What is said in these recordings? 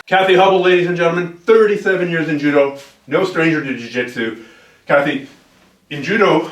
Kathy Hubble, ladies and gentlemen, 37 years in judo, no stranger to jiu-jitsu. Kathy, in judo,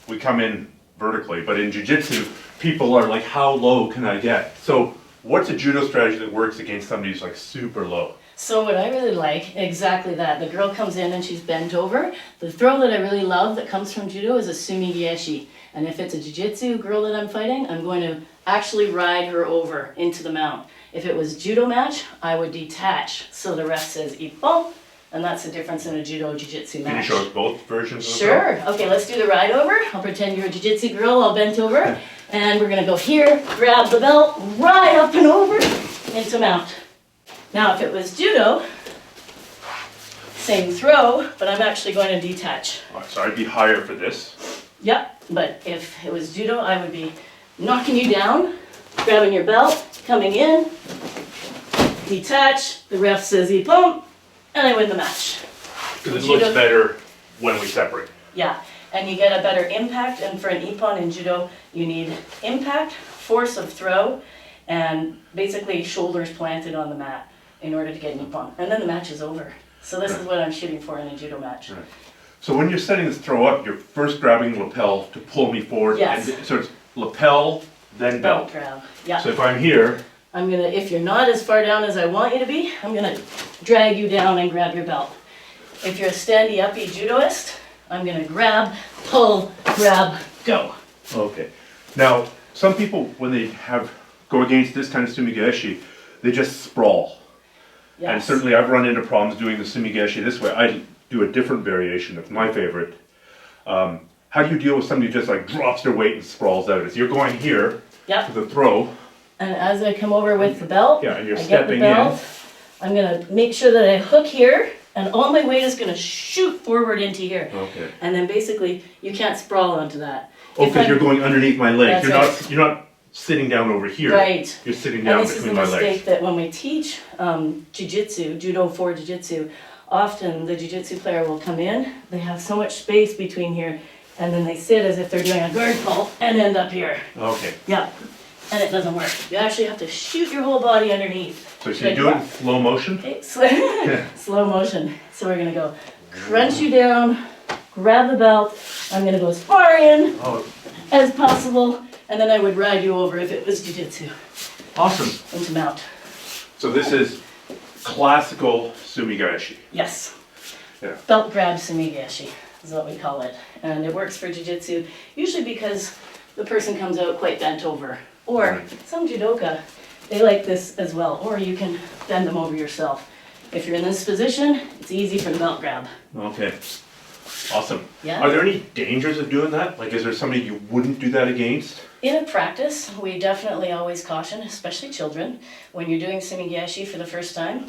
we come in vertically, but in jiu-jitsu, people are like, how low can I get? So what's a judo strategy that works against somebody who's like super low? So what I really like, exactly that. The girl comes in and she's bent over. The throw that I really love that comes from judo is a sumi gaeshi. And if it's a jiu-jitsu girl that I'm fighting, I'm going to actually ride her over into the mount. If it was judo match, I would detach. So the ref says ippon, and that's the difference in a judo jiu-jitsu match. Can you show us both versions of the Sure. Okay, let's do the ride over. I'll pretend you're a jiu-jitsu girl, I'll bent over. And we're gonna go here, grab the belt, ride up and over into mount. Now if it was judo, same throw, but I'm actually going to detach. So I'd be higher for this. Yep, but if it was judo, I would be knocking you down, grabbing your belt, coming in, detach, the ref says ippon, and I win the match. Because it looks better when we separate. Yeah, and you get a better impact, and for an ippon in judo, you need impact, force of throw, and basically shoulders planted on the mat in order to get an ippon. And then the match is over. So this is what I'm shooting for in a judo match. Right. So when you're setting this throw up, you're first grabbing lapel to pull me forward. Yes. And so it's lapel, then belt. Grab. Yeah. So if I'm here, I'm gonna, if you're not as far down as I want you to be, I'm gonna drag you down and grab your belt. If you're a standy uppy judoist, I'm gonna grab, pull, grab, go. Okay. Now, some people, when they go against this kind of sumi gaeshi, they just sprawl. Yes. And certainly I've run into problems doing the sumi gaeshi this way. I do a different variation. It's my favorite. How do you deal with somebody who just like drops their weight and sprawls out? Is you're going here to the throw. And as I come over with the belt, and you're I stepping get the belt, I'm gonna make sure that I hook here, and all my weight is gonna shoot forward into here. Okay. And then basically, you can't sprawl onto that. Oh, because you're going underneath my leg. That's You're not sitting down over here. Right. You're sitting down between my legs. And this is a mistake that when we teach jiu-jitsu, judo for jiu-jitsu, often the jiu-jitsu player will come in, they have so much space between here, and then they sit as if they're doing a guard pull and end up here. Okay. Yeah. And it doesn't work. You actually have to shoot your whole body underneath. So you do it in slow motion? Okay, slow motion. So we're gonna go crunch you down, grab the belt. I'm gonna go as far in as possible, and then I would ride you over if it was jiu-jitsu. Awesome. Into mount. So this is classical sumi gaeshi. Yes. Yeah. Belt grab sumi gaeshi is what we call it. And it works for jiu-jitsu, usually because the person comes out quite bent over. Or some judoka, they like this as well. Or you can bend them over yourself. If you're in this position, it's easy for the belt grab. Okay. Awesome. Yeah. Are there any dangers of doing that? Like, is there somebody you wouldn't do that against? In a practice, we definitely always caution, especially children, when you're doing sumi gaeshi for the first time,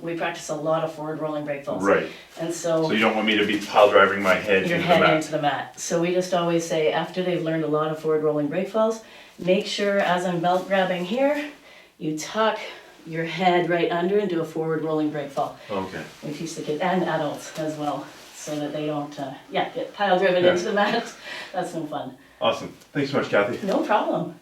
we practice a lot of forward rolling break falls. Right. And so you don't want me to be pile driving my head into the mat. So we just always say, after they've learned a lot of forward rolling break falls, make sure as I'm belt grabbing here, you tuck your head right under and do a forward rolling break fall. Okay. We teach the kids and adults as well, so that they don't get pile driven into the mat. That's no fun. Awesome. Thanks so much, Kathy. No problem.